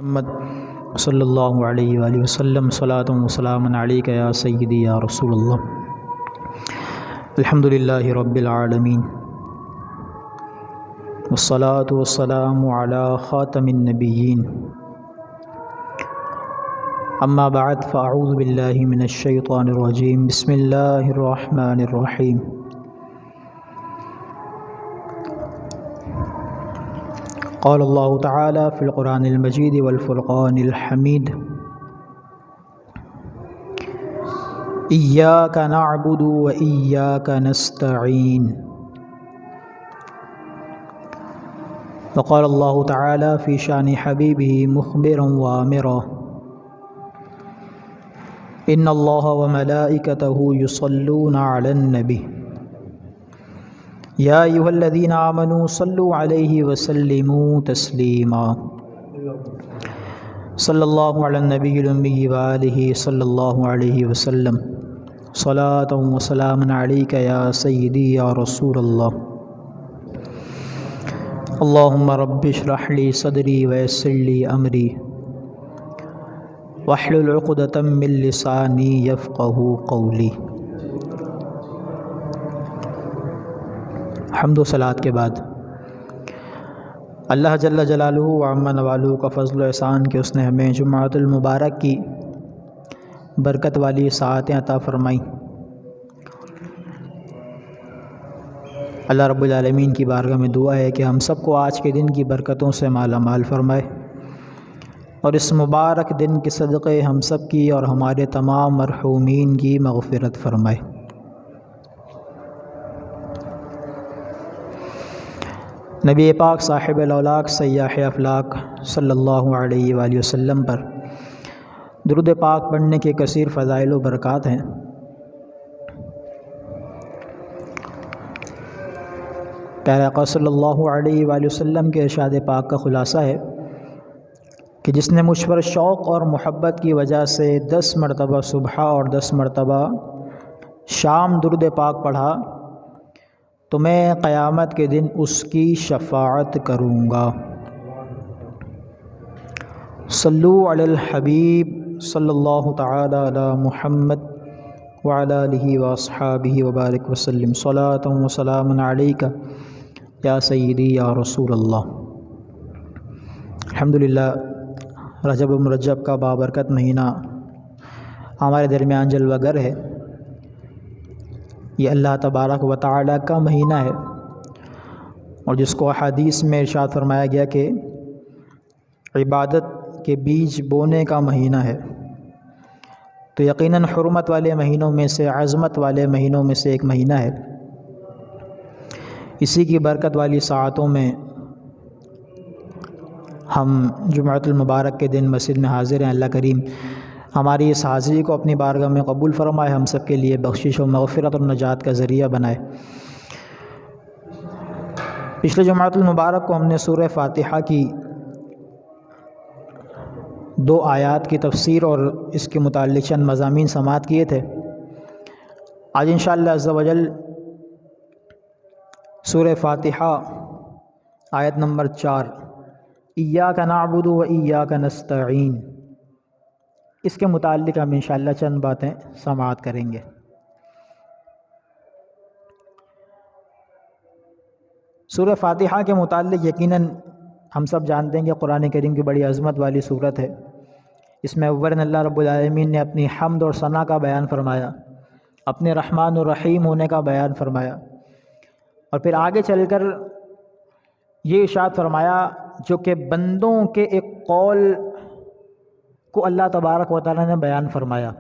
محمد صلی اللہ علیہ وآلہ وسلم صلاۃ و سلام علیک یا سیدی یا رسول اللہ۔ الحمدللہ رب العالمین والصلاة والسلام علی خاتم النبیین، اما بعد فاعوذ باللہ من الشیطان الرجیم، بسم اللہ الرحمن الرحیم۔ قال اللہ تعالی فی القرآن المجید والفرقان الحمید، ایاک نعبد و ایاک نستعین۔ وقال اللہ تعالی فی شان حبیبہ مخبرا وآمرا، ان اللہ وملائکتہ یصلون علی النبی یا ایھا الذین آمنوا صلوا علیہ وسلموا تسلیما۔ صلی اللہ علی النبی الامی وآلہ صلی اللہ علیہ وسلم، صلاۃ و سلام علیک یا سیدی یا رسول اللہ۔ اللہم رب اشرح لی صدری ویسر لی امری واحلل عقدۃ من لسانی یفقہوا قولی۔ حمد و صلات کے بعد اللہ جل جلالہ و عم نوالہ کا فضل و احسان کہ اس نے ہمیں جمعۃ المبارک کی برکت والی ساعتیں عطا فرمائیں۔ اللہ رب العالمین کی بارگاہ میں دعا ہے کہ ہم سب کو آج کے دن کی برکتوں سے مالا مال فرمائے، اور اس مبارک دن کے صدقے ہم سب کی اور ہمارے تمام مرحومین کی مغفرت فرمائے۔ نبی پاک صاحب الاولاق سیاح افلاق صلی اللہ علیہ وآلہ وسلم پر درود پاک پڑھنے کے کثیر فضائل و برکات ہیں۔ پیارے آقا صلی اللہ علیہ وآلہ وسلم کے ارشاد پاک کا خلاصہ ہے کہ جس نے مجھ پر شوق اور محبت کی وجہ سے 10 مرتبہ صبح اور 10 مرتبہ شام درود پاک پڑھا تو میں قیامت کے دن اس کی شفاعت کروں گا۔ صلو علی الحبیب صلی اللہ تعالی علی محمد وعلی آلہ واصحابہ وبارک وسلم، صلاۃ و سلام علیک یا سیدی یا رسول اللہ۔ الحمدللہ رجب مرجب کا بابرکت مہینہ ہمارے درمیان جلوہ گر ہے۔ یہ اللہ تبارک و تعالی کا مہینہ ہے، اور جس کو حدیث میں ارشاد فرمایا گیا کہ عبادت کے بیج بونے کا مہینہ ہے، تو یقیناً حرمت والے مہینوں میں سے، عظمت والے مہینوں میں سے ایک مہینہ ہے۔ اسی کی برکت والی ساعتوں میں ہم جمعۃ المبارک کے دن مسجد میں حاضر ہیں۔ اللہ کریم ہماری اس حاضری کو اپنی بارگاہ میں قبول فرمائے، ہم سب کے لیے بخشش و مغفرت اور نجات کا ذریعہ بنائے۔ پچھلے جمعۃ المبارک کو ہم نے سورہ فاتحہ کی 2 آیات کی تفسیر اور اس کے متعلق چند مضامین سماعت کیے تھے۔ آج انشاءاللہ عز و جل سورہ فاتحہ آیت نمبر 4، ایاک نعبد و ایاک نستعین، اس کے متعلق ہم انشاءاللہ چند باتیں سماعت کریں گے۔ سورہ فاتحہ کے متعلق یقیناً ہم سب جانتے ہیں کہ قرآن کریم کی بڑی عظمت والی سورت ہے۔ اس میں اولاً اللہ رب العالمین نے اپنی حمد اور ثنا کا بیان فرمایا، اپنے رحمان الرحیم ہونے کا بیان فرمایا، اور پھر آگے چل کر یہ ارشاد فرمایا جو کہ بندوں کے ایک قول کو اللہ تبارک و تعالیٰ نے بیان فرمایا،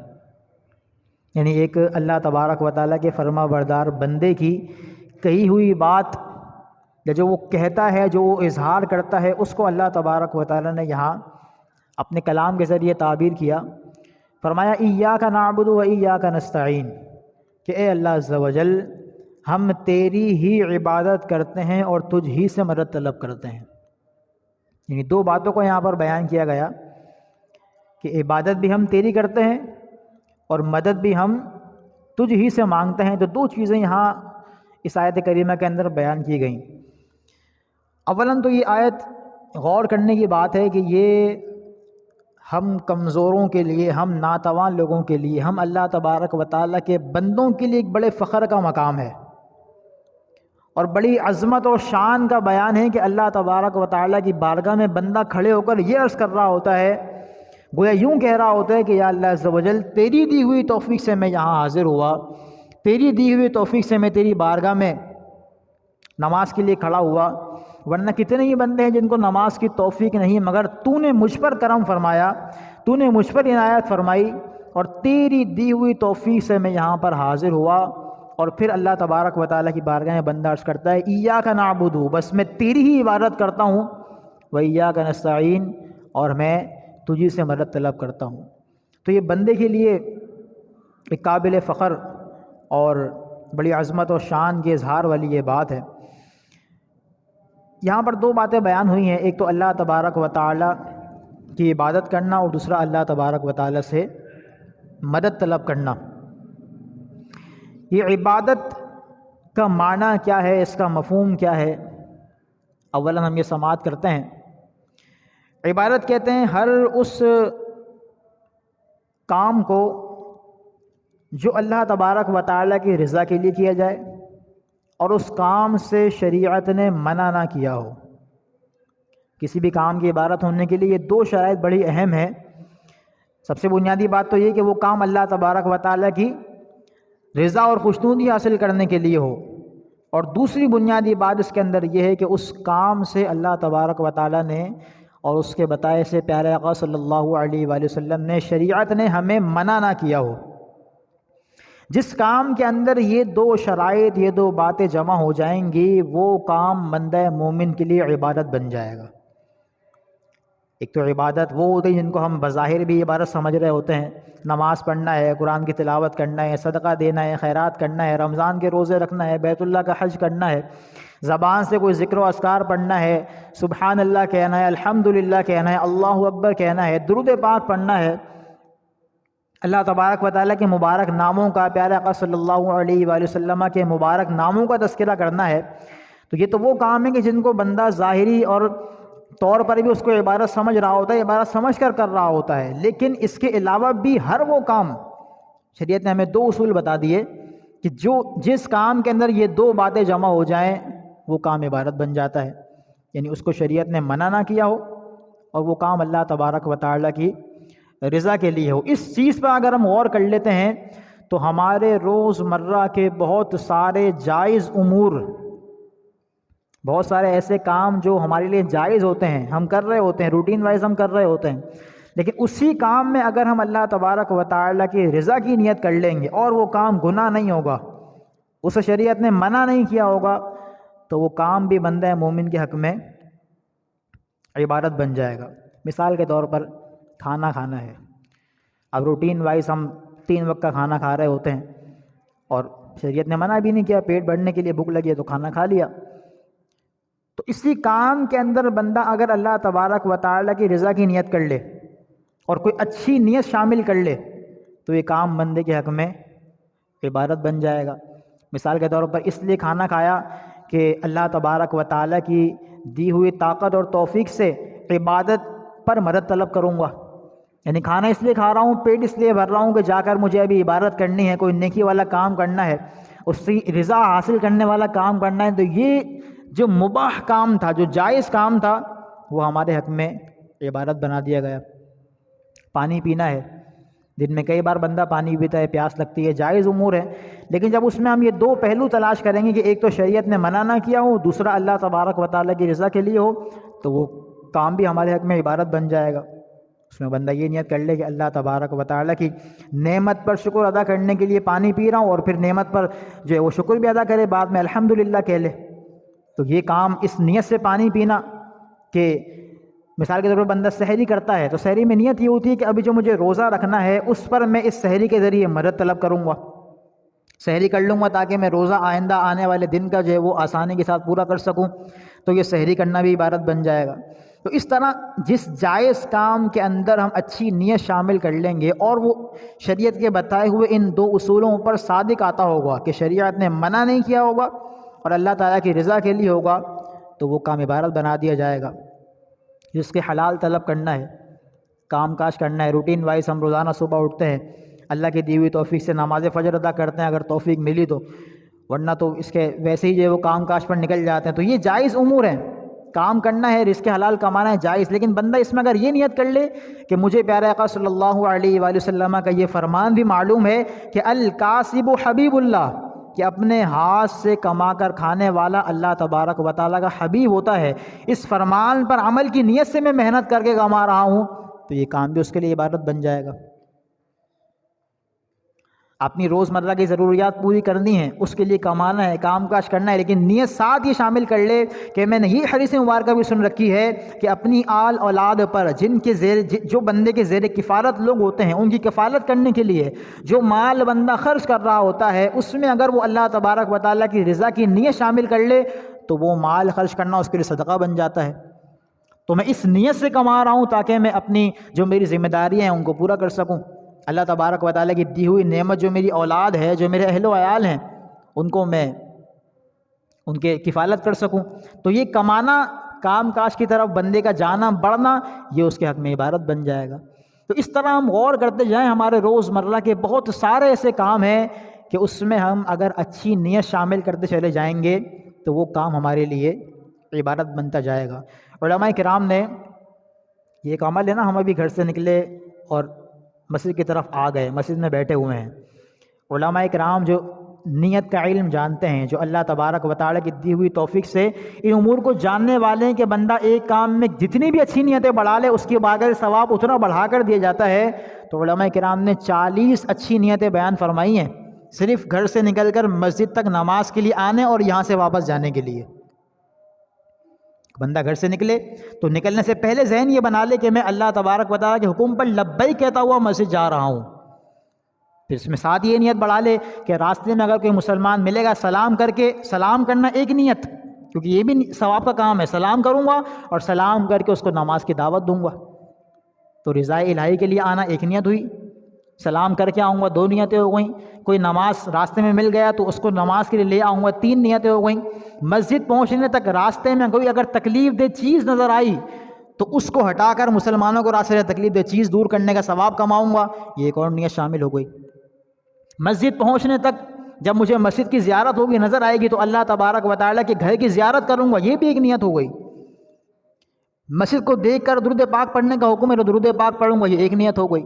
یعنی ایک اللہ تبارک و تعالیٰ کے فرما بردار بندے کی کہی ہوئی بات، یا جو وہ کہتا ہے، جو وہ اظہار کرتا ہے، اس کو اللہ تبارک و تعالیٰ نے یہاں اپنے کلام کے ذریعے تعبیر کیا۔ فرمایا ایاک نعبد و ایاک نستعین، کہ اے اللہ عز و جل ہم تیری ہی عبادت کرتے ہیں اور تجھ ہی سے مدد طلب کرتے ہیں۔ یعنی 2 باتوں کو یہاں پر بیان کیا گیا کہ عبادت بھی ہم تیری کرتے ہیں اور مدد بھی ہم تجھ ہی سے مانگتے ہیں۔ تو 2 چیزیں یہاں اس آیت کریمہ کے اندر بیان کی گئیں۔ اولاً تو یہ آیت غور کرنے کی بات ہے کہ یہ ہم کمزوروں کے لیے، ہم ناتوان لوگوں کے لیے، ہم اللہ تبارک و تعالیٰ کے بندوں کے لیے ایک بڑے فخر کا مقام ہے اور بڑی عظمت اور شان کا بیان ہے کہ اللہ تبارک و تعالیٰ کی بارگاہ میں بندہ کھڑے ہو کر یہ عرض کر رہا ہوتا ہے، گویا یوں کہہ رہا ہوتا ہے کہ یا اللہ عز و جل، تیری دی ہوئی توفیق سے میں یہاں حاضر ہوا، تیری دی ہوئی توفیق سے میں تیری بارگاہ میں نماز کے لیے کھڑا ہوا، ورنہ کتنے ہی بندے ہیں جن کو نماز کی توفیق نہیں، مگر تو نے مجھ پر کرم فرمایا، تو نے مجھ پر عنایت فرمائی اور تیری دی ہوئی توفیق سے میں یہاں پر حاضر ہوا۔ اور پھر اللہ تبارک و تعالیٰ کی بارگاہ میں بندہ عرض کرتا ہے ایاک نعبد، بس میں تیری ہی عبادت کرتا ہوں، و ایاک نستعین، اور میں تجھی سے مدد طلب کرتا ہوں۔ تو یہ بندے کے لیے ایک قابل فخر اور بڑی عظمت اور شان کے اظہار والی یہ بات ہے۔ یہاں پر دو باتیں بیان ہوئی ہیں، ایک تو اللہ تبارک و تعالیٰ کی عبادت کرنا اور دوسرا اللہ تبارک و تعالیٰ سے مدد طلب کرنا۔ یہ عبادت کا معنی کیا ہے، اس کا مفہوم کیا ہے؟ اولا ہم یہ سماعت کرتے ہیں، عبادت کہتے ہیں ہر اس کام کو جو اللہ تبارک و تعالیٰ کی رضا کے لیے کیا جائے اور اس کام سے شریعت نے منع نہ کیا ہو۔ کسی بھی کام کی عبادت ہونے کے لیے یہ دو شرائط بڑی اہم ہے۔ سب سے بنیادی بات تو یہ کہ وہ کام اللہ تبارک و تعالیٰ کی رضا اور خوشنودی حاصل کرنے کے لیے ہو، اور دوسری بنیادی بات اس کے اندر یہ ہے کہ اس کام سے اللہ تبارک و تعالیٰ نے اور اس کے بتائے سے پیارے آقا صلی اللہ علیہ وآلہ وسلم نے، شریعت نے ہمیں منع نہ کیا ہو۔ جس کام کے اندر یہ دو شرائط، یہ دو باتیں جمع ہو جائیں گی، وہ کام بندہ مومن کے لیے عبادت بن جائے گا۔ ایک تو عبادت وہ ہوتے ہیں جن کو ہم بظاہر بھی عبادت سمجھ رہے ہوتے ہیں، نماز پڑھنا ہے، قرآن کی تلاوت کرنا ہے، صدقہ دینا ہے، خیرات کرنا ہے، رمضان کے روزے رکھنا ہے، بیت اللہ کا حج کرنا ہے، زبان سے کوئی ذکر و اذکار پڑھنا ہے، سبحان اللہ کہنا ہے، الحمدللہ کہنا ہے، اللہ اکبر کہنا ہے، درود پاک پڑھنا ہے، اللہ تبارک و تعالیٰ کے مبارک ناموں کا، پیارے آقا صلی اللہ علیہ وآلہ وسلم کے مبارک ناموں کا تذکرہ کرنا ہے۔ تو یہ تو وہ کام ہے کہ جن کو بندہ ظاہری اور طور پر بھی اس کو عبادت سمجھ رہا ہوتا ہے، عبادت سمجھ کر رہا ہوتا ہے، لیکن اس کے علاوہ بھی ہر وہ کام، شریعت نے ہمیں دو اصول بتا دیے کہ جس کام کے اندر یہ دو باتیں جمع ہو جائیں وہ کام عبادت بن جاتا ہے، یعنی اس کو شریعت نے منع نہ کیا ہو اور وہ کام اللہ تبارک و تعالیٰ کی رضا کے لیے ہو۔ اس چیز پر اگر ہم غور کر لیتے ہیں تو ہمارے روزمرہ کے بہت سارے جائز امور، بہت سارے ایسے کام جو ہمارے لیے جائز ہوتے ہیں، ہم کر رہے ہوتے ہیں، روٹین وائز ہم کر رہے ہوتے ہیں، لیکن اسی کام میں اگر ہم اللہ تبارک و تعالیٰ کی رضا کی نیت کر لیں گے اور وہ کام گناہ نہیں ہوگا، اسے شریعت نے منع نہیں کیا ہوگا، تو وہ کام بھی بندہ مومن کے حق میں عبادت بن جائے گا۔ مثال کے طور پر کھانا کھانا ہے، اب روٹین وائز ہم 3 وقت کا کھانا کھا رہے ہوتے ہیں اور شریعت نے منع بھی نہیں کیا، پیٹ بھرنے کے لیے بھوک لگی ہے تو کھانا کھا لیا، تو اسی کام کے اندر بندہ اگر اللہ تبارک و تعالیٰ کی رضا کی نیت کر لے اور کوئی اچھی نیت شامل کر لے تو یہ کام بندے کے حق میں عبادت بن جائے گا۔ مثال کے طور پر اس لیے کھانا کھایا کہ اللہ تبارک و تعالیٰ کی دی ہوئی طاقت اور توفیق سے عبادت پر مدد طلب کروں گا، یعنی کھانا اس لیے کھا رہا ہوں، پیٹ اس لیے بھر رہا ہوں کہ جا کر مجھے ابھی عبادت کرنی ہے، کوئی نیکی والا کام کرنا ہے، اس کی رضا حاصل کرنے والا کام کرنا ہے، تو یہ جو مباح کام تھا، جو جائز کام تھا، وہ ہمارے حق میں عبادت بنا دیا گیا۔ پانی پینا ہے، دن میں کئی بار بندہ پانی پیتا ہے، پیاس لگتی ہے، جائز امور ہے، لیکن جب اس میں ہم یہ دو پہلو تلاش کریں گے کہ ایک تو شریعت نے منع نہ کیا ہو، دوسرا اللہ تبارک و تعالیٰ کی رضا کے لیے ہو، تو وہ کام بھی ہمارے حق میں عبادت بن جائے گا۔ اس میں بندہ یہ نیت کر لے کہ اللہ تبارک و تعالیٰ کی نعمت پر شکر ادا کرنے کے لیے پانی پی رہا ہوں، اور پھر نعمت پر جو ہے وہ شکر بھی ادا کرے، بعد میں الحمدللہ کہہ لے، تو یہ کام اس نیت سے پانی پینا کہ مثال کے طور پر بندہ سحری کرتا ہے، تو سحری میں نیت یہ ہوتی ہے کہ ابھی جو مجھے روزہ رکھنا ہے اس پر میں اس سحری کے ذریعے مدد طلب کروں گا، سحری کر لوں گا تاکہ میں روزہ آئندہ آنے والے دن کا جو ہے وہ آسانی کے ساتھ پورا کر سکوں، تو یہ سحری کرنا بھی عبادت بن جائے گا۔ تو اس طرح جس جائز کام کے اندر ہم اچھی نیت شامل کر لیں گے اور وہ شریعت کے بتائے ہوئے ان دو اصولوں پر صادق آتا ہوگا کہ شریعت نے منع نہیں کیا ہوگا اور اللہ تعالیٰ کی رضا کے لیے ہوگا، تو وہ کام عبادت بنا دیا جائے گا۔ جس کے حلال طلب کرنا ہے، کام کاج کرنا ہے، روٹین وائز ہم روزانہ صبح اٹھتے ہیں، اللہ کی دی ہوئی توفیق سے نماز فجر ادا کرتے ہیں اگر توفیق ملی تو، ورنہ تو اس کے ویسے ہی جو ہے وہ کام کاج پر نکل جاتے ہیں۔ تو یہ جائز امور ہیں، کام کرنا ہے، رزق حلال کمانا ہے، جائز، لیکن بندہ اس میں اگر یہ نیت کر لے کہ مجھے پیارے آقا صلی اللہ علیہ وآلہ وسلم کا یہ فرمان بھی معلوم ہے کہ الکاسب حبیب اللہ، کہ اپنے ہاتھ سے کما کر کھانے والا اللہ تبارک و تعالیٰ کا حبیب ہوتا ہے، اس فرمان پر عمل کی نیت سے میں محنت کر کے کما رہا ہوں، تو یہ کام بھی اس کے لیے عبادت بن جائے گا۔ اپنی روزمرہ کی ضروریات پوری کرنی ہے، اس کے لیے کمانا ہے، کام کاج کرنا ہے، لیکن نیت ساتھ یہ شامل کر لے کہ میں نے یہ حدیث مبارکہ بھی سن رکھی ہے کہ اپنی آل اولاد پر جن کے جو بندے کے زیر کفالت لوگ ہوتے ہیں ان کی کفالت کرنے کے لیے جو مال بندہ خرچ کر رہا ہوتا ہے، اس میں اگر وہ اللہ تبارک و تعالیٰ کی رضا کی نیت شامل کر لے تو وہ مال خرچ کرنا اس کے لیے صدقہ بن جاتا ہے۔ تو میں اس نیت سے کما رہا ہوں تاکہ میں اپنی جو میری ذمہ داریاں ہیں ان کو پورا کر سکوں، اللہ تبارک و تعالیٰ کی دی ہوئی نعمت جو میری اولاد ہے، جو میرے اہل و عیال ہیں، ان کو میں ان کے کفالت کر سکوں۔ تو یہ کمانا، کام کاج کی طرف بندے کا جانا بڑھنا، یہ اس کے حق میں عبادت بن جائے گا۔ تو اس طرح ہم غور کرتے جائیں، ہمارے روزمرہ کے بہت سارے ایسے کام ہیں کہ اس میں ہم اگر اچھی نیت شامل کرتے چلے جائیں گے تو وہ کام ہمارے لیے عبادت بنتا جائے گا۔ علماء کرام نے یہ ایک عمل ہے نا، ہم ابھی گھر سے نکلے اور مسجد کی طرف آ گئے، مسجد میں بیٹھے ہوئے ہیں، علماء کرام جو نیت کا علم جانتے ہیں، جو اللہ تبارک و تعالیٰ کی دی ہوئی توفیق سے ان امور کو جاننے والے ہیں کہ بندہ ایک کام میں جتنی بھی اچھی نیتیں بڑھا لے اس کے بعد ثواب اتنا بڑھا کر دیا جاتا ہے، تو علماء کرام نے 40 اچھی نیتیں بیان فرمائی ہیں صرف گھر سے نکل کر مسجد تک نماز کے لیے آنے اور یہاں سے واپس جانے کے لیے۔ بندہ گھر سے نکلے تو نکلنے سے پہلے ذہن یہ بنا لے کہ میں اللہ تبارک و تعالیٰ کے حکم پر لبیک کہتا ہوا مسجد جا رہا ہوں، پھر اس میں ساتھ یہ نیت بڑھا لے کہ راستے میں اگر کوئی مسلمان ملے گا سلام کر کے، سلام کرنا ایک نیت، کیونکہ یہ بھی ثواب کا کام ہے، سلام کروں گا اور سلام کر کے اس کو نماز کی دعوت دوں گا، تو رضا الہی کے لیے آنا ایک نیت ہوئی، سلام کر کے آؤں گا 2 نیتیں ہو گئیں، کوئی نماز راستے میں مل گیا تو اس کو نماز کے لیے لے آؤں گا 3 نیتیں ہو گئیں، مسجد پہنچنے تک راستے میں کوئی اگر تکلیف دہ چیز نظر آئی تو اس کو ہٹا کر مسلمانوں کو راستے سے تکلیف دہ چیز دور کرنے کا ثواب کماؤں گا، یہ ایک اور نیت شامل ہو گئی۔ مسجد پہنچنے تک جب مجھے مسجد کی زیارت ہوگی نظر آئے گی تو اللہ تبارک و تعالیٰ کے گھر کی زیارت کروں گا، یہ بھی ایک نیت ہو گئی۔ مسجد کو دیکھ کر درود پاک پڑھنے کا حکم ہے تو درود پاک پڑھوں گا، یہ ایک نیت ہو گئی۔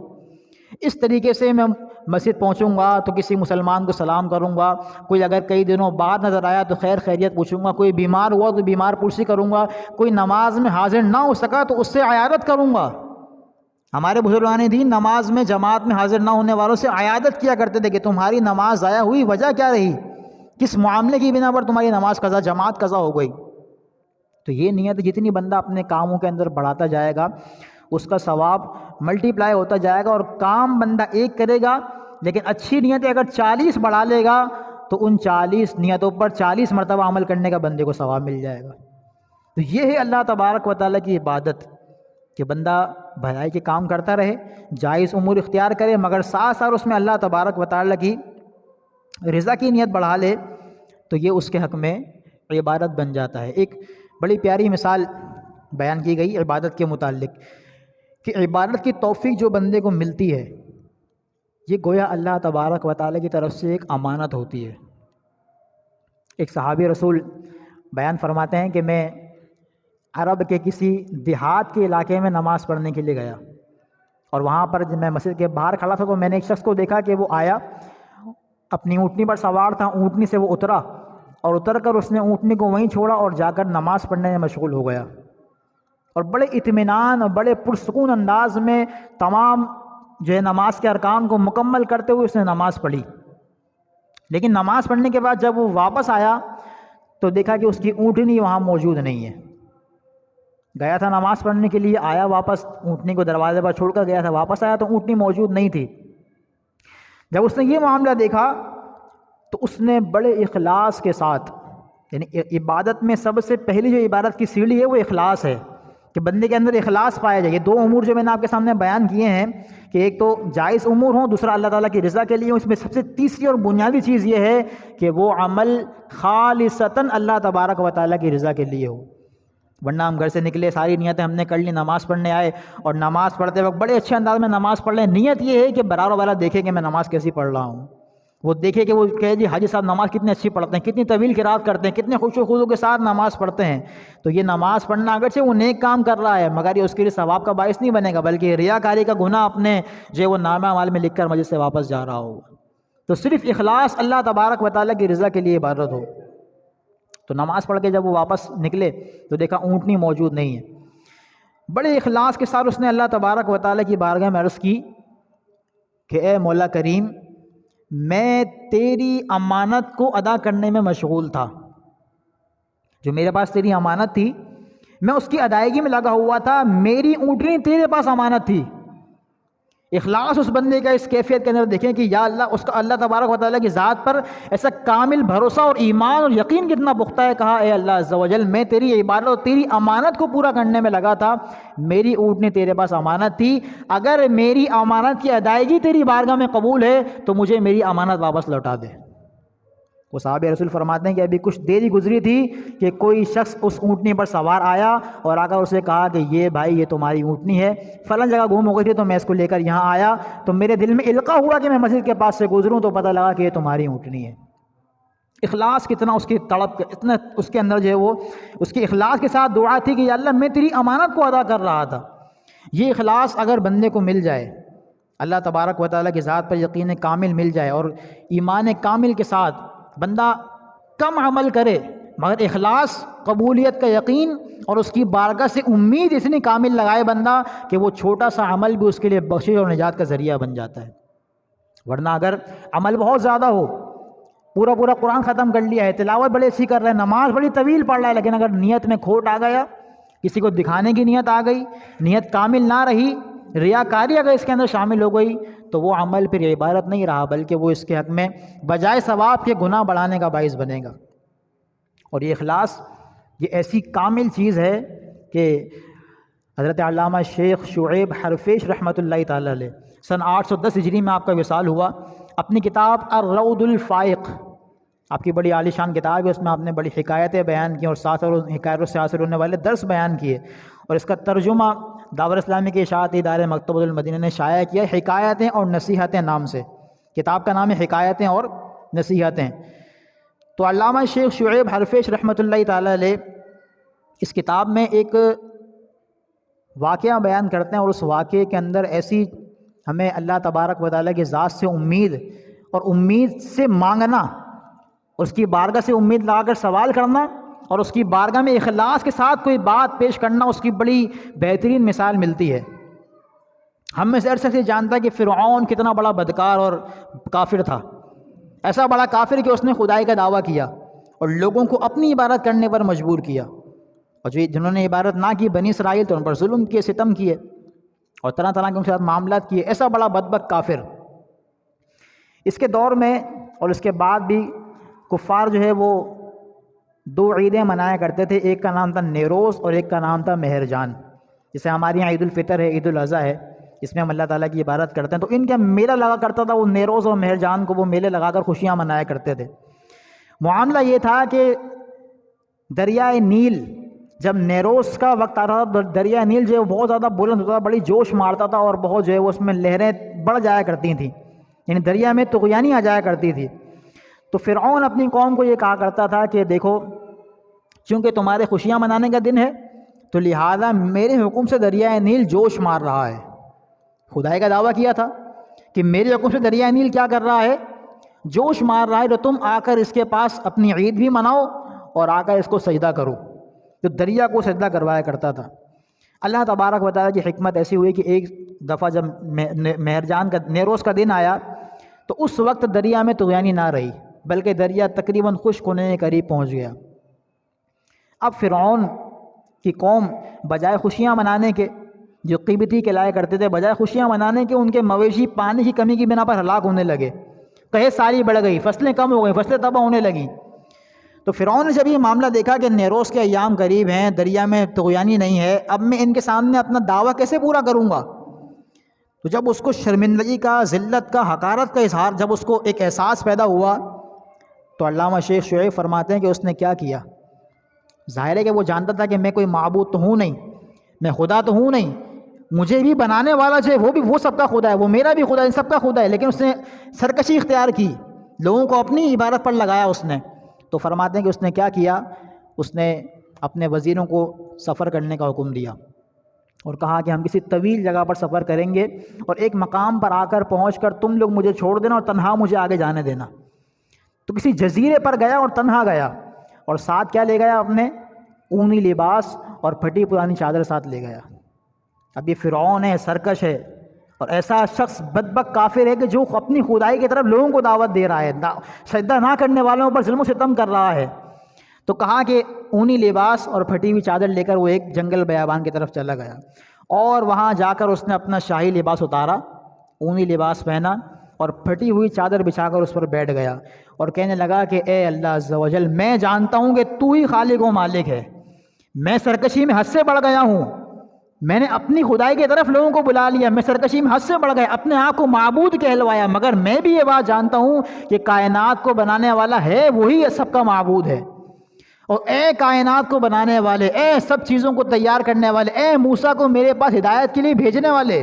اس طریقے سے میں مسجد پہنچوں گا تو کسی مسلمان کو سلام کروں گا، کوئی اگر کئی دنوں بعد نظر آیا تو خیر خیریت پوچھوں گا، کوئی بیمار ہوا تو بیمار پرسی کروں گا، کوئی نماز میں حاضر نہ ہو سکا تو اس سے عیادت کروں گا۔ ہمارے بزرگان دین نماز میں جماعت میں حاضر نہ ہونے والوں سے عیادت کیا کرتے تھے کہ تمہاری نماز ضائع ہوئی، وجہ کیا رہی، کس معاملے کی بنا پر تمہاری نماز قضا، جماعت قضا ہو گئی۔ تو یہ نیت جتنی بندہ اپنے کاموں کے اندر بڑھاتا جائے گا اس کا ثواب ملٹی پلائی ہوتا جائے گا، اور کام بندہ ایک کرے گا لیکن اچھی نیتیں اگر 40 بڑھا لے گا تو ان 40 نیتوں پر 40 مرتبہ عمل کرنے کا بندے کو ثواب مل جائے گا۔ تو یہ ہے اللہ تبارک و تعالیٰ کی عبادت کہ بندہ بھلائی کے کام کرتا رہے، جائز امور اختیار کرے، مگر ساتھ ساتھ اس میں اللہ تبارک و تعالیٰ کی رضا کی نیت بڑھا لے تو یہ اس کے حق میں عبادت بن جاتا ہے۔ ایک بڑی پیاری مثال بیان کی گئی عبادت کے متعلق کہ عبادت کی توفیق جو بندے کو ملتی ہے یہ گویا اللہ تبارک و تعالیٰ کی طرف سے ایک امانت ہوتی ہے۔ ایک صحابی رسول بیان فرماتے ہیں کہ میں عرب کے کسی دیہات کے علاقے میں نماز پڑھنے کے لیے گیا، اور وہاں پر جب میں مسجد کے باہر کھڑا تھا تو میں نے ایک شخص کو دیکھا کہ وہ آیا، اپنی اونٹنی پر سوار تھا، اونٹنی سے وہ اترا اور اتر کر اس نے اونٹنی کو وہیں چھوڑا اور جا کر نماز پڑھنے میں مشغول ہو گیا، اور بڑے اطمینان اور بڑے پرسکون انداز میں تمام جو ہے نماز کے ارکان کو مکمل کرتے ہوئے اس نے نماز پڑھی۔ لیکن نماز پڑھنے کے بعد جب وہ واپس آیا تو دیکھا کہ اس کی اونٹنی وہاں موجود نہیں ہے۔ گیا تھا نماز پڑھنے کے لیے، آیا واپس، اونٹنی کو دروازے پر چھوڑ کر گیا تھا، واپس آیا تو اونٹنی موجود نہیں تھی۔ جب اس نے یہ معاملہ دیکھا تو اس نے بڑے اخلاص کے ساتھ، یعنی عبادت میں سب سے پہلی جو عبادت کی سیڑھی ہے وہ اخلاص ہے کہ بندے کے اندر اخلاص پایا جائے۔ یہ 2 امور جو میں نے آپ کے سامنے بیان کیے ہیں کہ ایک تو جائز امور ہوں، دوسرا اللہ تعالیٰ کی رضا کے لیے ہوں، اس میں سب سے تیسری اور بنیادی چیز یہ ہے کہ وہ عمل خالصتاً اللہ تبارک و تعالیٰ کی رضا کے لیے ہو۔ ورنہ ہم گھر سے نکلے، ساری نیتیں ہم نے کر لی، نماز پڑھنے آئے اور نماز پڑھتے وقت بڑے اچھے انداز میں نماز پڑھ لیں، نیت یہ ہے کہ برابر والا دیکھے کہ میں نماز کیسی پڑھ رہا ہوں، وہ دیکھے کہ وہ کہے جی حاجی صاحب نماز کتنی اچھی پڑھتے ہیں، کتنی طویل قرات کرتے ہیں، کتنے خوش و خضوع کے ساتھ نماز پڑھتے ہیں. تو یہ نماز پڑھنا اگرچہ وہ نیک کام کر رہا ہے مگر یہ اس کے لیے ثواب کا باعث نہیں بنے گا، بلکہ ریاکاری کا گناہ اپنے جو ہے وہ نامہ اعمال میں لکھ کر مسجد سے واپس جا رہا ہوگا. تو صرف اخلاص اللہ تبارک و تعالیٰ کی رضا کے لیے عبادت ہو. تو نماز پڑھ کے جب وہ واپس نکلے تو دیکھا اونٹنی موجود نہیں ہے. بڑے اخلاص کے ساتھ اس نے اللہ تبارک و تعالیٰ کی بارگاہ میں عرض کی کہ اے مولا کریم، میں تیری امانت کو ادا کرنے میں مشغول تھا، جو میرے پاس تیری امانت تھی میں اس کی ادائیگی میں لگا ہوا تھا، میری اونٹنی تیرے پاس امانت تھی. اخلاص اس بندے کا اس کیفیت کے اندر دیکھیں کہ یا اللہ، اس کا اللہ تبارک و تعالیٰ کی ذات پر ایسا کامل بھروسہ اور ایمان اور یقین کتنا پختہ ہے. کہا اے اللہ عز و جل، میں تیری عبادت اور تیری امانت کو پورا کرنے میں لگا تھا، میری اونٹنی تیرے پاس امانت تھی، اگر میری امانت کی ادائیگی تیری بارگاہ میں قبول ہے تو مجھے میری امانت واپس لوٹا دے. وہ صحابہ رسول فرماتے ہیں کہ ابھی کچھ دیری گزری تھی کہ کوئی شخص اس اونٹنی پر سوار آیا اور آ کر اسے کہا کہ یہ بھائی یہ تمہاری اونٹنی ہے، فلاں جگہ گم ہو گئی تھی تو میں اس کو لے کر یہاں آیا، تو میرے دل میں القا ہوا کہ میں مسجد کے پاس سے گزروں تو پتہ لگا کہ یہ تمہاری اونٹنی ہے. اخلاص کتنا اس کی تڑپ، اتنا اس کے اندر جو ہے وہ اس کی اخلاص کے ساتھ دعا تھی کہ یا اللہ میں تیری امانت کو ادا کر رہا تھا. یہ اخلاص اگر بندے کو مل جائے، اللہ تبارک و تعالیٰ کی ذات پر یقین کامل مل جائے اور ایمان کامل کے ساتھ بندہ کم عمل کرے مگر اخلاص، قبولیت کا یقین اور اس کی بارگاہ سے امید اتنی کامل لگائے بندہ کہ وہ چھوٹا سا عمل بھی اس کے لیے بخشش اور نجات کا ذریعہ بن جاتا ہے. ورنہ اگر عمل بہت زیادہ ہو، پورا قرآن ختم کر لیا ہے، تلاوت بڑی اچھی کر رہا ہے، نماز بڑی طویل پڑھ رہا ہے، لیکن اگر نیت میں کھوٹ آ گیا، کسی کو دکھانے کی نیت آ گئی، نیت کامل نہ رہی، ریاکاری اگر اس کے اندر شامل ہو گئی تو وہ عمل پھر عبادت نہیں رہا بلکہ وہ اس کے حق میں بجائے ثواب کے گناہ بڑھانے کا باعث بنے گا. اور یہ اخلاص یہ ایسی کامل چیز ہے کہ حضرت علامہ شیخ شعیب حرفیش رحمۃ اللہ تعالی علیہ سن 810 ہجری میں آپ کا وصال ہوا. اپنی کتاب الروض الفائق، آپ کی بڑی عالی شان کتاب ہے، اس میں آپ نے بڑی حکایتیں بیان کی اور ساتھ اور حکایتوں سے حاصل ہونے والے درس بیان کیے، اور اس کا ترجمہ دعوت اسلامی کے اشاعتی ادارے مکتبۃ المدینہ نے شائع کیا، حکایتیں اور نصیحتیں نام سے. کتاب کا نام ہے حکایتیں اور نصیحتیں. تو علامہ شیخ شعیب حرفیش رحمۃ اللہ تعالی علیہ اس کتاب میں ایک واقعہ بیان کرتے ہیں، اور اس واقعے کے اندر ایسی ہمیں اللہ تبارک و تعالیٰ کی ذات سے امید اور امید سے مانگنا، اس کی بارگاہ سے امید لگا کر سوال کرنا اور اس کی بارگاہ میں اخلاص کے ساتھ کوئی بات پیش کرنا، اس کی بڑی بہترین مثال ملتی ہے. ہم میں سے ہر شخص یہ جانتا ہے کہ فرعون کتنا بڑا بدکار اور کافر تھا، ایسا بڑا کافر کہ اس نے خدائی کا دعویٰ کیا اور لوگوں کو اپنی عبادت کرنے پر مجبور کیا، اور جنہوں نے عبادت نہ کی بنی اسرائیل تو ان پر ظلم کیے، ستم کیے اور طرح طرح کے ان کے ساتھ معاملات کیے. ایسا بڑا بدبخت کافر. اس کے دور میں اور اس کے بعد بھی کفار جو ہے وہ 2 عیدیں منایا کرتے تھے، ایک کا نام تھا نیروز اور ایک کا نام تھا مہرجان. جسے ہمارے یہاں عید الفطر ہے، عید الاضحیٰ ہے، اس میں ہم اللہ تعالیٰ کی عبادت کرتے ہیں. تو ان کا میلہ لگا کرتا تھا، وہ نیروز اور مہرجان کو وہ میلے لگا کر خوشیاں منایا کرتے تھے. معاملہ یہ تھا کہ دریائے نیل جب نیروز کا وقت آ رہا تھا، دریائے نیل جو ہے وہ بہت زیادہ بلند ہوتا تھا، بڑی جوش مارتا تھا اور بہت جو ہے وہ اس میں لہریں بڑھ جایا کرتی تھیں، یعنی دریا میں طغیانی آ جایا کرتی تھی. تو فرعون اپنی قوم کو یہ کہا کرتا تھا کہ دیکھو، چونکہ تمہارے خوشیاں منانے کا دن ہے تو لہٰذا میرے حکم سے دریائے نیل جوش مار رہا ہے. خدائی کا دعویٰ کیا تھا کہ میرے حکم سے دریائے نیل کیا کر رہا ہے، جوش مار رہا ہے، تو تم آ کر اس کے پاس اپنی عید بھی مناؤ اور آ کر اس کو سجدہ کرو. تو دریا کو سجدہ کروایا کرتا تھا. اللہ تبارک و تعالیٰ کی حکمت ایسی ہوئی کہ ایک دفعہ جب مہرجان کا نیروز کا دن آیا تو اس وقت دریا میں طغیانی نہ رہی بلکہ دریا تقریباً خشک ہونے کے قریب پہنچ گیا. اب فرعون کی قوم بجائے خوشیاں منانے کے، جو قبطی کہلایا کرتے تھے، بجائے خوشیاں منانے کے ان کے مویشی پانی کی کمی کی بنا پر ہلاک ہونے لگے، قحط ساری بڑھ گئی، فصلیں کم ہو گئیں، فصلیں تباہ ہونے لگیں. تو فرعون نے جب یہ معاملہ دیکھا کہ نیروز کے ایام قریب ہیں، دریا میں طغیانی نہیں ہے، اب میں ان کے سامنے اپنا دعویٰ کیسے پورا کروں گا؟ تو جب اس کو شرمندگی کا، ذلت کا، حقارت کا اظہار، جب اس کو ایک احساس پیدا ہوا تو علامہ شیخ شعیب فرماتے ہیں کہ اس نے کیا کیا، ظاہر ہے کہ وہ جانتا تھا کہ میں کوئی معبود تو ہوں نہیں، میں خدا تو ہوں نہیں، مجھے بھی بنانے والا جو ہے وہ سب کا خدا ہے، وہ میرا بھی خدا ہے، سب کا خدا ہے، لیکن اس نے سرکشی اختیار کی، لوگوں کو اپنی عبادت پر لگایا اس نے۔ تو فرماتے ہیں کہ اس نے کیا کیا، اس نے اپنے وزیروں کو سفر کرنے کا حکم دیا اور کہا کہ ہم کسی طویل جگہ پر سفر کریں گے اور ایک مقام پر آ کر پہنچ کر تم لوگ مجھے چھوڑ دینا اور تنہا مجھے آگے جانے دینا۔ تو کسی جزیرے پر گیا اور تنہا گیا، اور ساتھ کیا لے گیا، اپنے اونی لباس اور پھٹی پرانی چادر ساتھ لے گیا۔ اب یہ فرعون ہے، سرکش ہے، اور ایسا شخص بدبخت کافر ہے کہ جو اپنی خدائی کی طرف لوگوں کو دعوت دے رہا ہے، سجدہ نہ کرنے والوں پر ظلم و ستم کر رہا ہے۔ تو کہا کہ اونی لباس اور پھٹی ہوئی چادر لے کر وہ ایک جنگل بیابان کی طرف چلا گیا، اور وہاں جا کر اس نے اپنا شاہی لباس اتارا، اونی لباس پہنا اور پھٹی ہوئی چادر بچھا کر اس پر بیٹھ گیا اور کہنے لگا کہ اے اللہ عز و جل، میں جانتا ہوں کہ تو ہی خالق و مالک ہے، میں سرکشی میں حد سے بڑھ گیا ہوں، میں نے اپنی خدائی کی طرف لوگوں کو بلا لیا، میں سرکشی میں حد سے بڑھ گیا، اپنے آپ کو معبود کہلوایا، مگر میں بھی یہ بات جانتا ہوں کہ کائنات کو بنانے والا ہے وہی سب کا معبود ہے۔ اور اے کائنات کو بنانے والے، اے سب چیزوں کو تیار کرنے والے، اے موسیٰ کو میرے پاس ہدایت کے لیے بھیجنے والے،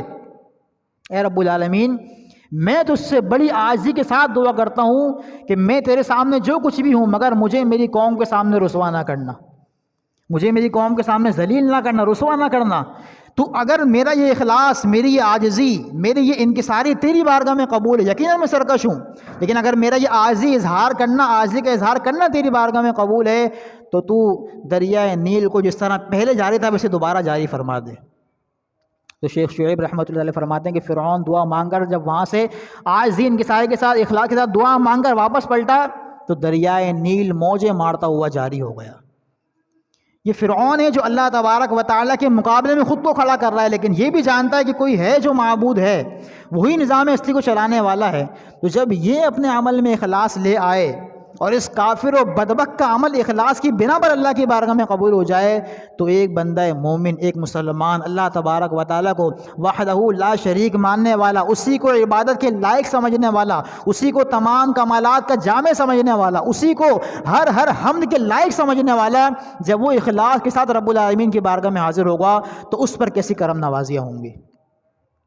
اے رب العالمین، میں تجھ سے بڑی عاجزی کے ساتھ دعا کرتا ہوں کہ میں تیرے سامنے جو کچھ بھی ہوں، مگر مجھے میری قوم کے سامنے رسوا نہ کرنا، مجھے میری قوم کے سامنے ذلیل نہ کرنا، رسوا نہ کرنا۔ تو اگر میرا یہ اخلاص، میری یہ عاجزی، میری یہ انکساری تیری بارگاہ میں قبول ہے، یقیناً میں سرکش ہوں، لیکن اگر میرا یہ عاجزی عاجزی کا اظہار کرنا تیری بارگاہ میں قبول ہے تو تو دریائے نیل کو جس طرح پہلے جاری تھا ویسے دوبارہ جاری فرما دے۔ تو شیخ شعیب رحمۃ اللہ علیہ فرماتے ہیں کہ فرعون دعا مانگ کر جب وہاں سے عاجزی انکساری کے ساتھ، اخلاص کے ساتھ دعا مانگ کر واپس پلٹا تو دریائے نیل موجیں مارتا ہوا جاری ہو گیا۔ یہ فرعون ہے جو اللہ تبارک و تعالیٰ کے مقابلے میں خود کو کھڑا کر رہا ہے، لیکن یہ بھی جانتا ہے کہ کوئی ہے جو معبود ہے، وہی نظام اصلی کو چلانے والا ہے۔ تو جب یہ اپنے عمل میں اخلاص لے آئے اور اس کافر و بدبخت کا عمل اخلاص کی بنا پر اللہ کی بارگاہ میں قبول ہو جائے تو ایک بندہ مومن، ایک مسلمان، اللہ تبارک و تعالیٰ کو وحدہ لا شریک ماننے والا، اسی کو عبادت کے لائق سمجھنے والا، اسی کو تمام کمالات کا جامع سمجھنے والا، اسی کو ہر حمد کے لائق سمجھنے والا، جب وہ اخلاص کے ساتھ رب العالمین کی بارگاہ میں حاضر ہوگا تو اس پر کیسی کرم نوازیاں ہوں گی،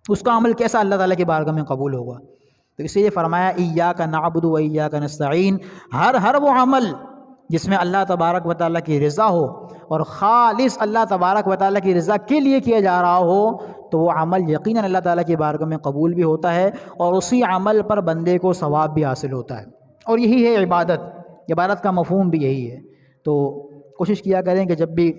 اس کا عمل کیسا اللہ تعالیٰ کی بارگاہ میں قبول ہوگا۔ تو اسی لیے فرمایا ایاک نعبد و ایاک نستعین، ہر وہ عمل جس میں اللہ تبارک و تعالیٰ کی رضا ہو اور خالص اللہ تبارک و تعالیٰ کی رضا کے لیے کیا جا رہا ہو تو وہ عمل یقیناً اللہ تعالیٰ کی بارگاہ میں قبول بھی ہوتا ہے اور اسی عمل پر بندے کو ثواب بھی حاصل ہوتا ہے۔ اور یہی ہے عبادت کا مفہوم بھی یہی ہے۔ تو کوشش کیا کریں کہ جب بھی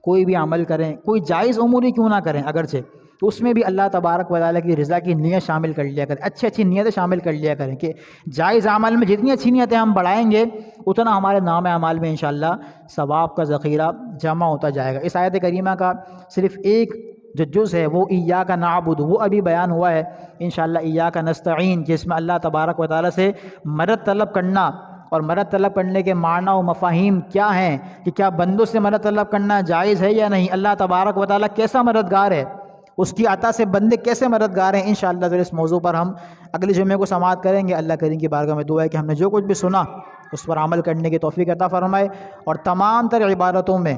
کوئی بھی عمل کریں، کوئی جائز امور ہی کیوں نہ کریں اگرچہ، تو اس میں بھی اللہ تبارک و تعالیٰ کی رضا کی نیت شامل کر لیا کریں، اچھی نیتیں شامل کر لیا کریں کہ جائز عمل میں جتنی اچھی نیتیں ہم بڑھائیں گے اتنا ہمارے نام اعمال میں انشاءاللہ ثواب کا ذخیرہ جمع ہوتا جائے گا۔ اس آیت کریمہ کا صرف ایک جو جز ہے وہ ایاک نعبد، وہ ابھی بیان ہوا ہے انشاءاللہ ایاک نستعین، جس میں اللہ تبارک و تعالیٰ سے مدد طلب کرنا، اور مدد طلب کرنے کے معنی و مفاہیم کیا ہیں، کہ کیا بندوں سے مدد طلب کرنا جائز ہے یا نہیں، اللہ تبارک و تعالیٰ کیسا مددگار ہے، اس کی عطا سے بندے کیسے مددگار ہیں، انشاءاللہ ذرا اس موضوع پر ہم اگلے جمعے کو سماعت کریں گے۔ اللہ کریم کی بارگاہ میں دعا ہے کہ ہم نے جو کچھ بھی سنا اس پر عمل کرنے کی توفیق عطا فرمائے، اور تمام تر عبادتوں میں،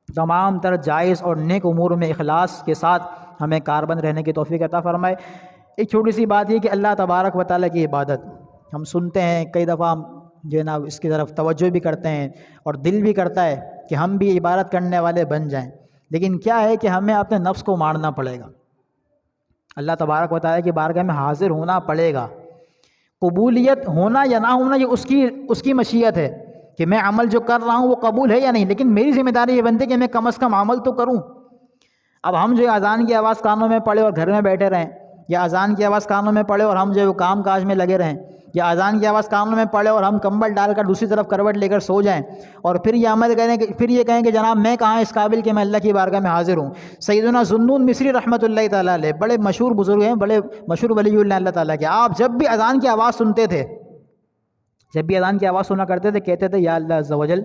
تمام تر جائز اور نیک امور میں اخلاص کے ساتھ ہمیں کاربند رہنے کی توفیق عطا فرمائے۔ ایک چھوٹی سی بات یہ کہ اللہ تبارک و تعالیٰ کی عبادت ہم سنتے ہیں، کئی دفعہ جو ہے نا اس کی طرف توجہ بھی کرتے ہیں اور دل بھی کرتا ہے کہ ہم بھی عبادت کرنے والے بن جائیں، لیکن کیا ہے کہ ہمیں اپنے نفس کو مارنا پڑے گا، اللہ تبارک و تعالیٰ کی بارگاہ میں حاضر ہونا پڑے گا۔ قبولیت ہونا یا نہ ہونا یہ اس کی مشیت ہے کہ میں عمل جو کر رہا ہوں وہ قبول ہے یا نہیں، لیکن میری ذمہ داری یہ بنتی ہے کہ میں کم از کم عمل تو کروں۔ اب ہم جو اذان کی آواز کانوں میں پڑے اور گھر میں بیٹھے رہیں، یا اذان کی آواز کانوں میں پڑے اور ہم جو کام کاج میں لگے رہیں، یا اذان کی آواز کانوں میں پڑے اور ہم کمبل ڈال کر دوسری طرف کروٹ لے کر سو جائیں، اور پھر یہ عمل کریں کہ پھر یہ کہیں کہ جناب میں کہاں اس قابل کہ میں اللہ کی بارگاہ میں حاضر ہوں۔ سیدنا ذوالنون مصری رحمۃ اللہ تعالیٰ علیہ بڑے مشہور بزرگ ہیں، بڑے مشہور ولی اللہ تعالیٰ کے، آپ جب بھی اذان کی آواز سنتے تھے، جب بھی اذان کی آواز سنا کرتے تھے، کہتے تھے یا اللہ عز و جل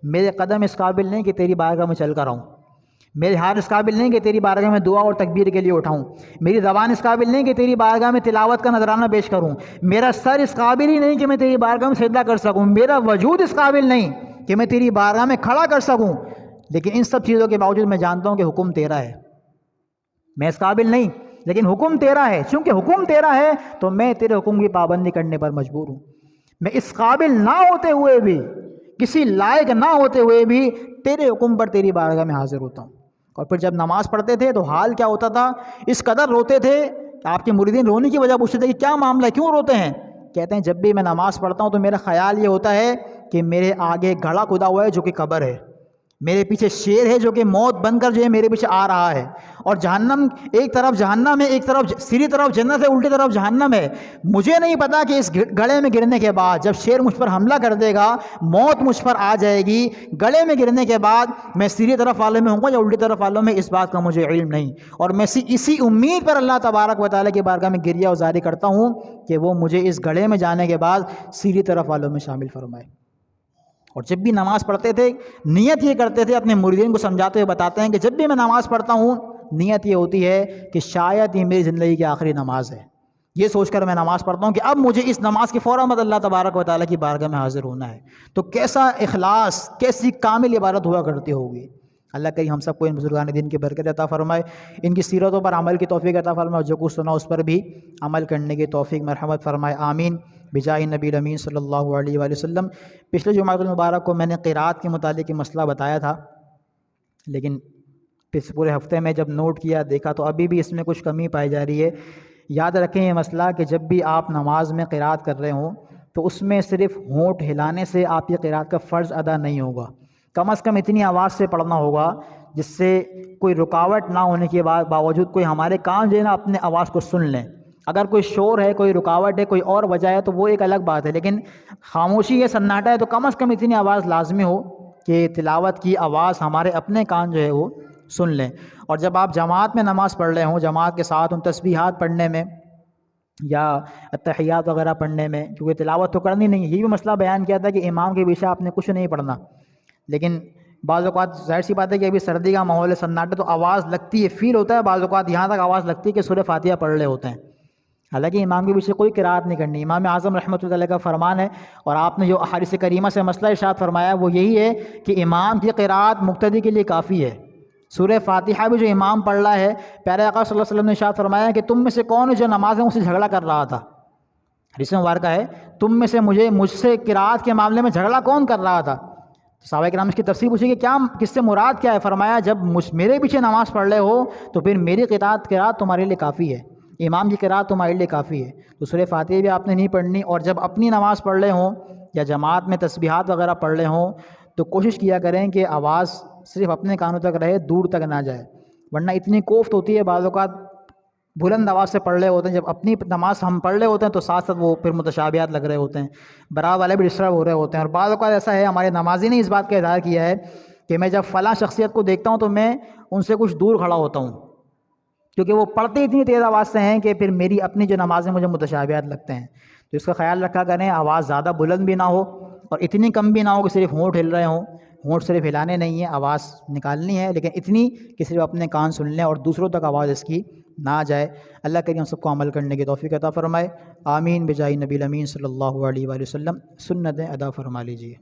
میرے قدم اس قابل نہیں کہ تیری بارگاہ میں چل کر آؤں، میرے ہاتھ اس قابل نہیں کہ تیری بارگاہ میں دعا اور تکبیر کے لیے اٹھاؤں، میری زبان اس قابل نہیں کہ تیری بارگاہ میں تلاوت کا نذرانہ پیش کروں، میرا سر اس قابل ہی نہیں کہ میں تیری بارگاہ میں سجدہ کر سکوں، میرا وجود اس قابل نہیں کہ میں تیری بارگاہ میں کھڑا کر سکوں، لیکن ان سب چیزوں کے باوجود میں جانتا ہوں کہ حکم تیرا ہے، میں اس قابل نہیں، لیکن حکم تیرا ہے، چونکہ حکم تیرا ہے تو میں تیرے حکم کی پابندی کرنے پر مجبور ہوں۔ میں اس قابل نہ ہوتے ہوئے بھی، کسی لائق نہ ہوتے ہوئے بھی تیرے حکم پر تیری بارگاہ میں حاضر ہوتا ہوں۔ اور پھر جب نماز پڑھتے تھے تو حال کیا ہوتا تھا، اس قدر روتے تھے کہ آپ کے مریدین رونے کی وجہ پوچھتے تھے کہ کیا معاملہ ہے، کیوں روتے ہیں؟ کہتے ہیں جب بھی میں نماز پڑھتا ہوں تو میرا خیال یہ ہوتا ہے کہ میرے آگے گھڑا کھدا ہوا ہے جو کہ قبر ہے، میرے پیچھے شیر ہے جو کہ موت بن کر جو ہے میرے پیچھے آ رہا ہے، اور جہنم ایک طرف جہنم ہے، ایک طرف سیدھی طرف جنت ہے، الٹی طرف جہنم ہے۔ مجھے نہیں پتا کہ اس گڑھے میں گرنے کے بعد جب شیر مجھ پر حملہ کر دے گا، موت مجھ پر آ جائے گی، گڑھے میں گرنے کے بعد میں سیدھی طرف والوں میں ہوں گا یا الٹی طرف والوں میں، اس بات کا مجھے علم نہیں، اور میں اسی امید پر اللہ تبارک و تعالیٰ کی بارگاہ میں گریہ وزاری کرتا ہوں کہ وہ مجھے اس گڑھے میں جانے کے بعد سیدھی طرف والوں میں شامل فرمائے۔ اور جب بھی نماز پڑھتے تھے نیت یہ کرتے تھے، اپنے مریدین کو سمجھاتے ہوئے بتاتے ہیں کہ جب بھی میں نماز پڑھتا ہوں نیت یہ ہوتی ہے کہ شاید یہ میری زندگی کی آخری نماز ہے، یہ سوچ کر میں نماز پڑھتا ہوں کہ اب مجھے اس نماز کے فوراً بعد اللہ تبارک و تعالیٰ کی بارگاہ میں حاضر ہونا ہے۔ تو کیسا اخلاص، کیسی کامل عبادت ہوا کرتی ہوگی۔ اللہ کریم ہم سب کو ان بزرگان دین کی برکت عطا فرمائے، ان کی سیرتوں پر عمل کی توفیق عطا فرمائے، اور جو کچھ سنا اس پر بھی عمل کرنے کی توفیق مرحمت فرمائے، آمین بجاہ نبی الامین صلی اللہ علیہ وآلہ وسلم۔ پچھلے جمعہ المبارک کو میں نے قرات کے متعلق یہ مسئلہ بتایا تھا، لیکن اس پورے ہفتے میں جب نوٹ کیا دیکھا تو ابھی بھی اس میں کچھ کمی پائی جا رہی ہے۔ یاد رکھیں یہ مسئلہ کہ جب بھی آپ نماز میں قرات کر رہے ہوں تو اس میں صرف ہونٹ ہلانے سے آپ کی قرات کا فرض ادا نہیں ہوگا، کم از کم اتنی آواز سے پڑھنا ہوگا جس سے کوئی رکاوٹ نہ ہونے کے باوجود کوئی ہمارے کان جو ہے نا اپنے آواز کو سن لیں۔ اگر کوئی شور ہے، کوئی رکاوٹ ہے، کوئی اور وجہ ہے تو وہ ایک الگ بات ہے، لیکن خاموشی ہے، سناٹا ہے، تو کم از کم اتنی آواز لازمی ہو کہ تلاوت کی آواز ہمارے اپنے کان جو ہے وہ سن لیں۔ اور جب آپ جماعت میں نماز پڑھ رہے ہوں، جماعت کے ساتھ ان تسبیحات پڑھنے میں یا اتحیات وغیرہ پڑھنے میں، کیونکہ تلاوت تو کرنی نہیں ہے، یہ بھی مسئلہ بیان کیا تھا کہ امام کے پیچھے آپ نے کچھ نہیں پڑھنا، لیکن بعض اوقات ظاہر سی بات ہے کہ ابھی سردی کا ماحول ہے، سناٹے، تو آواز لگتی ہے، فیل ہوتا ہے بعض اوقات یہاں تک آواز لگتی ہے کہ سورہ فاتحہ پڑھ رہے ہوتے ہیں، حالانکہ امام کے پیچھے کوئی قرات نہیں کرنی۔ امام اعظم رحمۃ اللہ علیہ کا فرمان ہے، اور آپ نے جو احادیث کریمہ سے مسئلہ ارشاد فرمایا وہ یہی ہے کہ امام کی قرات مقتدی کے لیے کافی ہے۔ سورہ فاتحہ بھی جو امام پڑھ رہا ہے، پیارے آقا صلی اللہ علیہ وسلم نے ارشاد فرمایا کہ تم میں سے کون ہے جو نماز میں مجھ سے جھگڑا کر رہا تھا، حدیث مبارکہ ہے، تم میں سے مجھ سے قرات کے معاملے میں جھگڑا کون کر رہا تھا؟ صحابہ کرام اس کی تفسیر پوچھی کہ کیا کس سے مراد کیا ہے؟ فرمایا جب میرے پیچھے نماز پڑھ رہے ہو تو پھر میری قرات تمہارے لیے کافی ہے، امام کی قرات تمہارے لیے کافی ہے۔ تو سورہ فاتحہ بھی آپ نے نہیں پڑھنی، اور جب اپنی نماز پڑھ رہے ہوں یا جماعت میں تسبیحات وغیرہ پڑھ رہے ہوں تو کوشش کیا کریں کہ آواز صرف اپنے کانوں تک رہے، دور تک نہ جائے، ورنہ اتنی کوفت ہوتی ہے، بعض اوقات بلند آواز سے پڑھ رہے ہوتے ہیں، جب اپنی نماز ہم پڑھ رہے ہوتے ہیں تو ساتھ ساتھ وہ پھر متشابہات لگ رہے ہوتے ہیں، برابر والے بھی ڈسٹرب ہو رہے ہوتے ہیں۔ اور بعض اوقات ایسا ہے، ہمارے نمازی نے اس بات کا اظہار کیا ہے کہ میں جب فلاں شخصیت کو دیکھتا ہوں تو میں ان سے کچھ دور کھڑا ہوتا ہوں، کیونکہ وہ پڑھتے اتنی تیز آواز سے ہیں کہ پھر میری اپنی جو نمازیں مجھے متشابہات لگتے ہیں۔ تو اس کا خیال رکھا کریں، آواز زیادہ بلند بھی نہ ہو اور اتنی کم بھی نہ ہو کہ صرف ہونٹ ہل رہے ہوں۔ ہونٹ صرف ہلانے نہیں ہیں، آواز نکالنی ہے، لیکن اتنی کہ صرف اپنے کان سن لیں اور دوسروں تک آواز اس کی نہ جائے۔ اللہ کریم ہم سب کو عمل کرنے کی توفیق عطا فرمائے، آمین بجاہ نبی الامین صلی اللہ علیہ وآلہ وسلم۔ سنتیں ادا فرما لیجیے۔